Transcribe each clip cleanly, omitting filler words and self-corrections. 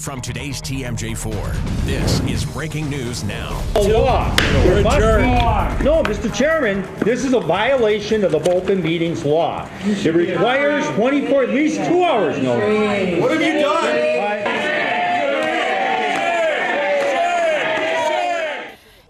From today's TMJ4, this is Breaking News Now. Law. No, Mr. Chairman, this is a violation of the open meetings law. It requires at least 2 hours notice. What have you done?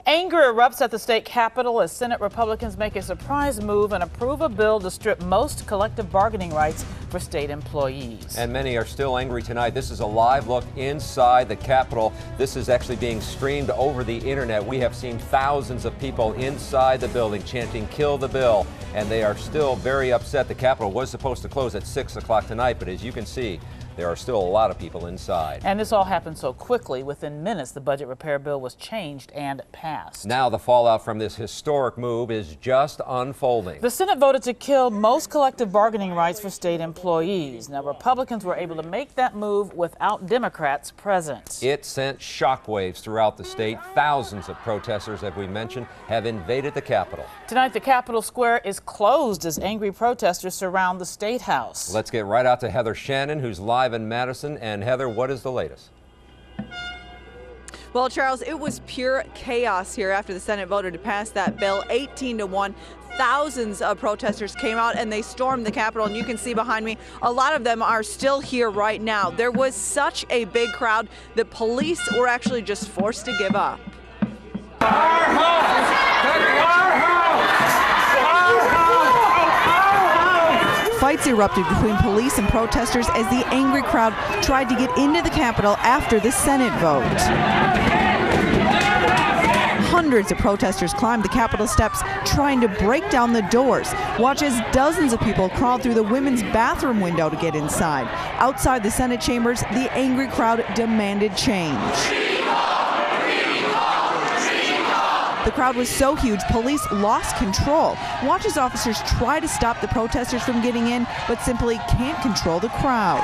Anger erupts at the state capitol as Senate Republicans make a surprise move and approve a bill to strip most collective bargaining rights for state employees. And many are still angry tonight. This is a live look inside the Capitol. This is actually being streamed over the internet. We have seen thousands of people inside the building chanting, "Kill the bill," and they are still very upset. The Capitol was supposed to close at 6 o'clock tonight, but as you can see, there are still a lot of people inside. And this all happened so quickly. Within minutes, the budget repair bill was changed and passed. Now the fallout from this historic move is just unfolding. The Senate voted to kill most collective bargaining rights for state employees. Now, Republicans were able to make that move without Democrats present. It sent shockwaves throughout the state. Thousands of protesters, as we mentioned, have invaded the Capitol. Tonight, the Capitol Square is closed as angry protesters surround the State House. Let's get right out to Heather Shannon, who's live in Madison. And Heather, what is the latest? Well, Charles, it was pure chaos here after the Senate voted to pass that bill 18-1. Thousands of protesters came out and they stormed the Capitol, and you can see behind me, a lot of them are still here right now. There was such a big crowd that police were actually just forced to give up. Our house! Our house! Fights erupted between police and protesters as the angry crowd tried to get into the Capitol after the Senate vote. Hundreds of protesters climbed the Capitol steps trying to break down the doors. Watch as dozens of people crawled through the women's bathroom window to get inside. Outside the Senate chambers, the angry crowd demanded change. The crowd was so huge, police lost control. Watch as officers try to stop the protesters from getting in, but simply can't control the crowd.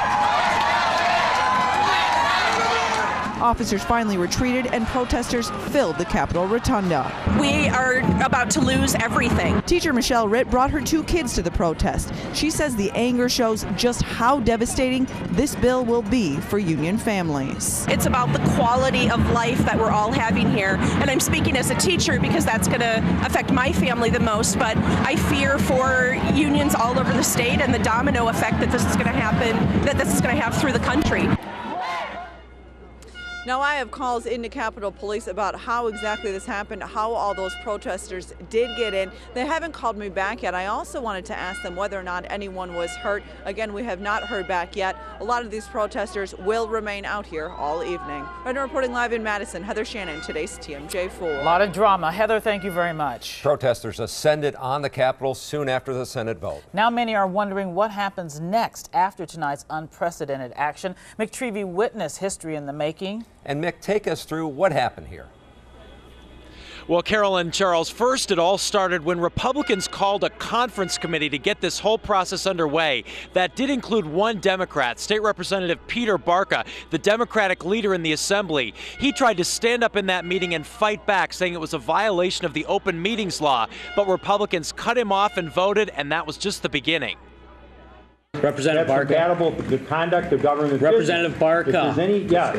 Officers finally retreated and protesters filled the Capitol Rotunda. We are about to lose everything. Teacher Michelle Ritt brought her 2 kids to the protest. She says the anger shows just how devastating this bill will be for union families. It's about the quality of life that we're all having here. And I'm speaking as a teacher because that's going to affect my family the most. But I fear for unions all over the state and the domino effect that this is going to happen, that this is going to have through the country. Now, I have calls into Capitol Police about how exactly this happened, how all those protesters did get in. They haven't called me back yet. I also wanted to ask them whether or not anyone was hurt. Again, we have not heard back yet. A lot of these protesters will remain out here all evening. Right now, reporting live in Madison, Heather Shannon, today's TMJ4. A lot of drama. Heather, thank you very much. Protesters ascended on the Capitol soon after the Senate vote. Now many are wondering what happens next after tonight's unprecedented action. McTreevy witnessed history in the making. And Mick, take us through what happened here. Well, Carol and Charles, first it all started when Republicans called a conference committee to get this whole process underway. That did include one Democrat, State Representative Peter Barca, the Democratic leader in the Assembly. He tried to stand up in that meeting and fight back, saying it was a violation of the open meetings law. But Republicans cut him off and voted, and that was just the beginning. Representative Barca. Compatible with the conduct of government. Representative Barca. If there's any, yeah.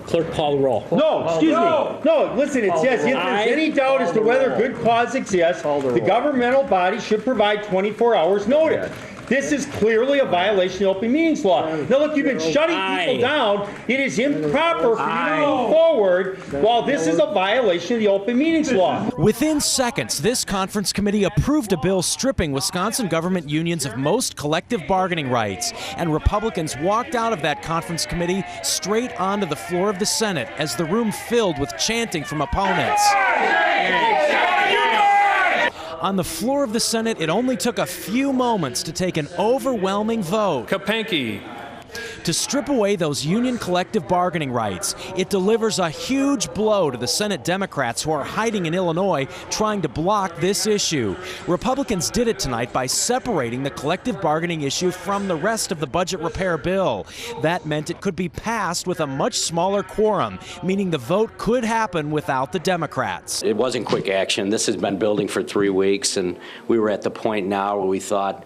Clerk, call the roll. No, excuse me. No, listen, it says if there's any doubt as to whether good cause exists, the governmental body should provide 24 hours notice. This is clearly a violation of the open meetings law. Now, look, you've been shutting people down. It is improper for you to move forward while this is a violation of the open meetings law. Within seconds, this conference committee approved a bill stripping Wisconsin government unions of most collective bargaining rights. And Republicans walked out of that conference committee straight onto the floor of the Senate as the room filled with chanting from opponents. On the floor of the Senate, it only took a few moments to take an overwhelming vote. Kapanke. To strip away those union collective bargaining rights. It delivers a huge blow to the Senate Democrats who are hiding in Illinois trying to block this issue. Republicans did it tonight by separating the collective bargaining issue from the rest of the budget repair bill. That meant it could be passed with a much smaller quorum, meaning the vote could happen without the Democrats. It wasn't quick action. This has been building for 3 weeks, and we were at the point now where we thought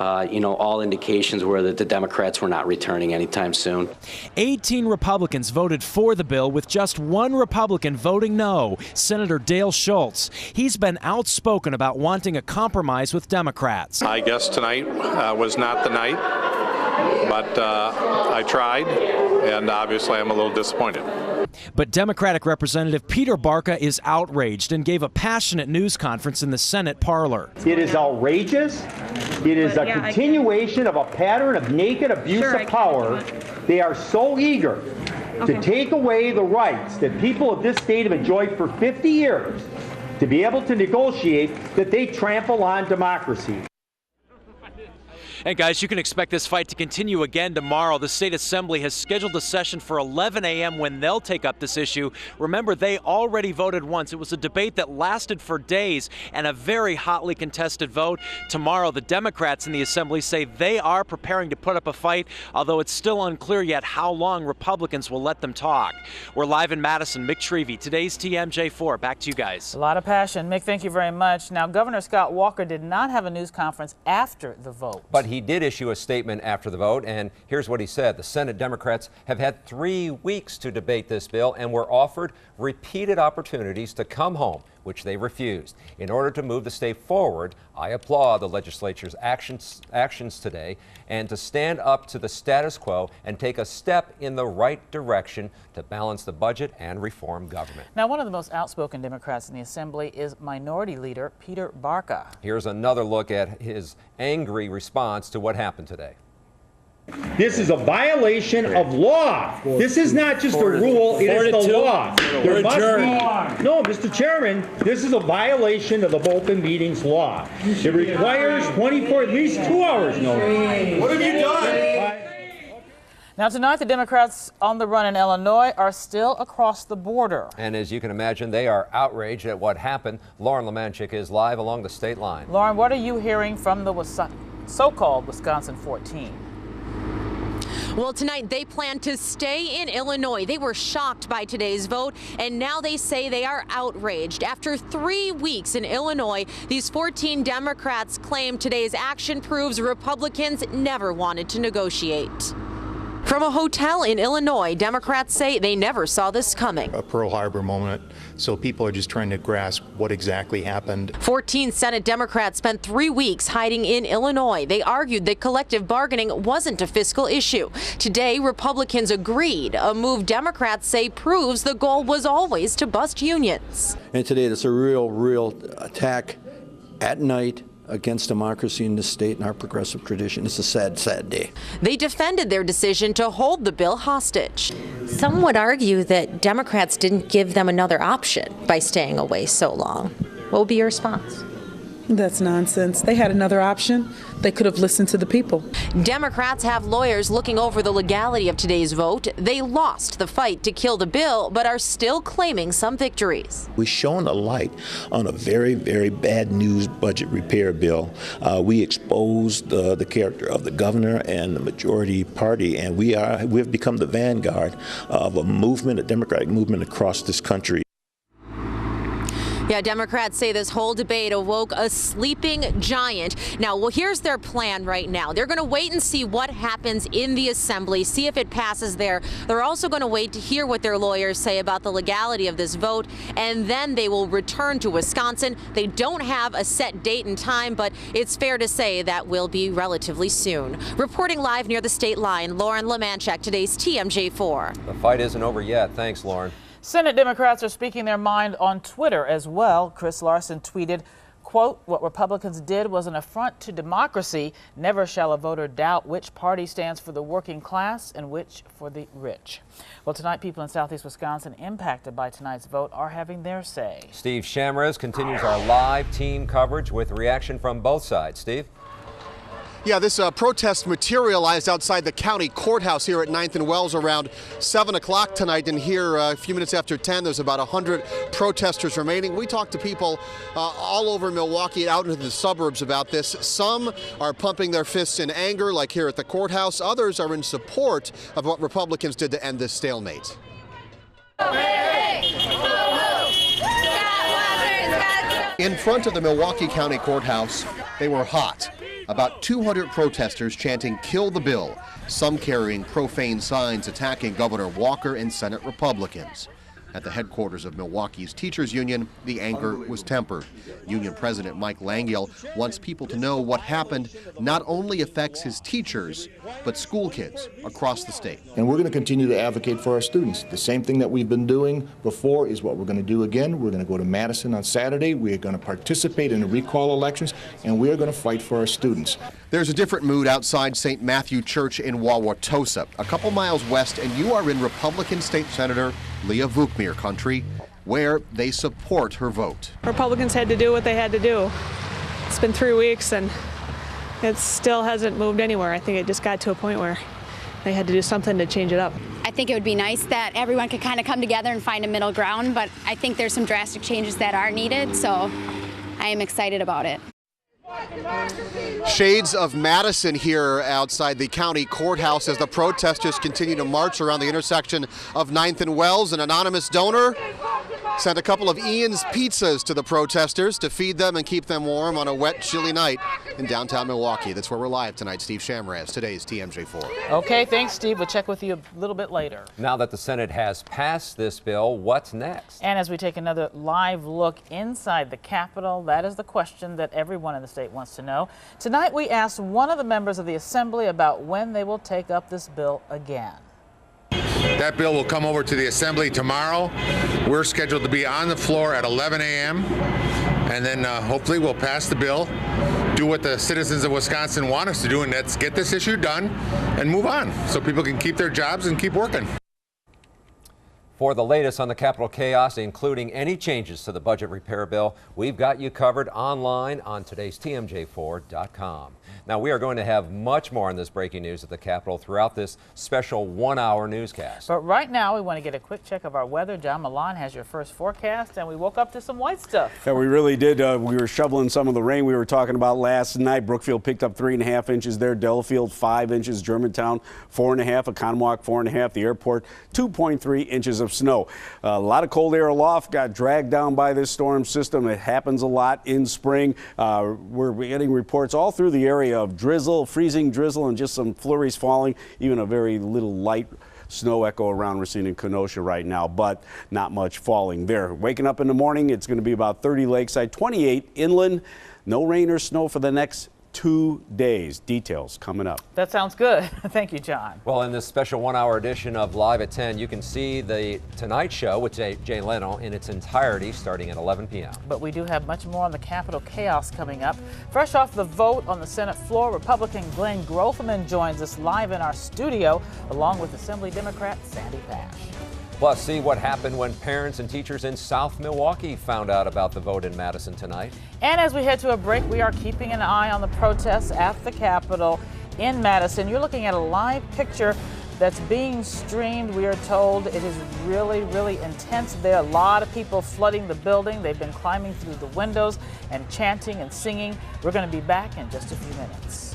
all indications were that the Democrats were not returning anytime soon. 18 Republicans voted for the bill, with just one Republican voting no, Senator Dale Schultz. He's been outspoken about wanting a compromise with Democrats. I guess tonight was not the night, but I tried, and obviously I'm a little disappointed. But Democratic Representative Peter Barca is outraged and gave a passionate news conference in the Senate parlor. It is outrageous. It is a continuation of a pattern of naked abuse of power. They are so eager to take away the rights that people of this state have enjoyed for 50 years to be able to negotiate that they trample on democracy. And guys, you can expect this fight to continue again tomorrow. The State Assembly has scheduled a session for 11 a.m. when they'll take up this issue. Remember, they already voted once. It was a debate that lasted for days and a very hotly contested vote. Tomorrow, the Democrats in the Assembly say they are preparing to put up a fight, although it's still unclear yet how long Republicans will let them talk. We're live in Madison. Mick Shrevey, today's TMJ4. Back to you guys. A lot of passion. Mick, thank you very much. Now, Governor Scott Walker did not have a news conference after the vote. But he did issue a statement after the vote, and here's what he said. The Senate Democrats have had 3 weeks to debate this bill and were offered repeated opportunities to come home, which they refused. In order to move the state forward, I applaud the legislature's actions today and to stand up to the status quo and take a step in the right direction to balance the budget and reform government. Now, one of the most outspoken Democrats in the Assembly is Minority Leader Peter Barca. Here's another look at his angry response to what happened today. This is a violation of law. This is not just a rule, it is the law. There must be, no, Mr. Chairman, this is a violation of the open meetings law. It requires at least 2 hours notice. What have you done? Now, tonight, the Democrats on the run in Illinois are still across the border. And as you can imagine, they are outraged at what happened. Lauren Lemanchik is live along the state line. Lauren, what are you hearing from the so-called Wisconsin 14? Well, tonight they plan to stay in Illinois. They were shocked by today's vote, and now they say they are outraged. After 3 weeks in Illinois, these 14 Democrats claim today's action proves Republicans never wanted to negotiate. From a hotel in Illinois, Democrats say they never saw this coming. A Pearl Harbor moment, so people are just trying to grasp what exactly happened. 14 Senate Democrats spent 3 weeks hiding in Illinois. They argued that collective bargaining wasn't a fiscal issue. Today, Republicans agreed, a move Democrats say proves the goal was always to bust unions. And today, it's a real attack at night against democracy in this state and our progressive tradition. It's a sad, sad day. They defended their decision to hold the bill hostage. Some would argue that Democrats didn't give them another option by staying away so long. What would be your response? That's nonsense. They had another option. They could have listened to the people. Democrats have lawyers looking over the legality of today's vote. They lost the fight to kill the bill, but are still claiming some victories. We shone a light on a very, very bad news budget repair bill. We exposed the character of the governor and the majority party, and we have become the vanguard of a movement, a democratic movement across this country. Yeah, Democrats say this whole debate awoke a sleeping giant. Now, well, here's their plan right now. They're going to wait and see what happens in the Assembly, see if it passes there. They're also going to wait to hear what their lawyers say about the legality of this vote, and then they will return to Wisconsin. They don't have a set date and time, but it's fair to say that will be relatively soon. Reporting live near the state line, Lauren Lemanchik, today's TMJ4. The fight isn't over yet. Thanks, Lauren. Senate Democrats are speaking their mind on Twitter as well. Chris Larson tweeted, quote, "What Republicans did was an affront to democracy. Never shall a voter doubt which party stands for the working class and which for the rich." Well, tonight, people in southeast Wisconsin impacted by tonight's vote are having their say. Steve Shamrez continues our live team coverage with reaction from both sides. Steve? Yeah, this protest materialized outside the county courthouse here at 9th and Wells around 7 o'clock tonight. And here, a few minutes after 10, there's about 100 protesters remaining. We talked to people all over Milwaukee and out into the suburbs about this. Some are pumping their fists in anger, like here at the courthouse. Others are in support of what Republicans did to end this stalemate. In front of the Milwaukee County Courthouse, they were hot. About 200 protesters chanting "Kill the bill," some carrying profane signs attacking Governor Walker and Senate Republicans. At the headquarters of Milwaukee's teachers union, the anger was tempered. Union President Mike Langiel wants people to know what happened not only affects his teachers, but school kids across the state. And we're going to continue to advocate for our students. The same thing that we've been doing before is what we're going to do again. We're going to go to Madison on Saturday. We are going to participate in the recall elections, and we are going to fight for our students. There's a different mood outside St. Matthew Church in Wauwatosa, a couple miles west, and you are in Republican State Senator Leah Vukmir country, where they support her vote. Republicans had to do what they had to do. It's been 3 weeks and it still hasn't moved anywhere. I think it just got to a point where they had to do something to change it up. I think it would be nice that everyone could kind of come together and find a middle ground, but I think there's some drastic changes that are needed, so I am excited about it. Shades of Madison here outside the county courthouse as the protesters continue to march around the intersection of 9th and Wells. An anonymous donor sent a couple of Ian's pizzas to the protesters to feed them and keep them warm on a wet, chilly night in downtown Milwaukee. That's where we're live tonight. Steve Shamraz, today's TMJ4. Okay, thanks, Steve. We'll check with you a little bit later. Now that the Senate has passed this bill, what's next? And as we take another live look inside the Capitol, that is the question that everyone in the state wants to know. Tonight, we asked one of the members of the Assembly about when they will take up this bill again. That bill will come over to the Assembly tomorrow. We're scheduled to be on the floor at 11 a.m. and then hopefully we'll pass the bill, do what the citizens of Wisconsin want us to do, and that's get this issue done and move on so people can keep their jobs and keep working. For the latest on the Capitol chaos, including any changes to the budget repair bill, we've got you covered online on today's TMJ4.com. Now, we are going to have much more on this breaking news at the Capitol throughout this special one-hour newscast. But right now, we want to get a quick check of our weather. John Milan has your first forecast, and we woke up to some white stuff. Yeah, we really did. We were shoveling some of the rain we were talking about last night. Brookfield picked up 3.5 inches there. Delafield 5 inches. Germantown 4.5. Oconomowoc 4.5. The airport 2.3 inches of snow. A lot of cold air aloft got dragged down by this storm system. It happens a lot in spring. We're getting reports all through the area of drizzle, freezing drizzle, and just some flurries falling. Even a very little light snow echo around Racine and Kenosha right now, but not much falling there. Waking up in the morning, it's going to be about 30 lakeside, 28 inland. No rain or snow for the next 2 days. Details coming up. That sounds good. Thank you, John. Well, in this special one-hour edition of Live at 10, you can see the Tonight Show with Jay Leno in its entirety starting at 11 p.m. But we do have much more on the Capitol chaos coming up. Fresh off the vote on the Senate floor, Republican Glenn Grothman joins us live in our studio, along with Assembly Democrat Sandy Pash. Plus, see what happened when parents and teachers in South Milwaukee found out about the vote in Madison tonight. And as we head to a break, we are keeping an eye on the protests at the Capitol in Madison. You're looking at a live picture that's being streamed. We are told it is really, really intense. There are a lot of people flooding the building. They've been climbing through the windows and chanting and singing. We're going to be back in just a few minutes.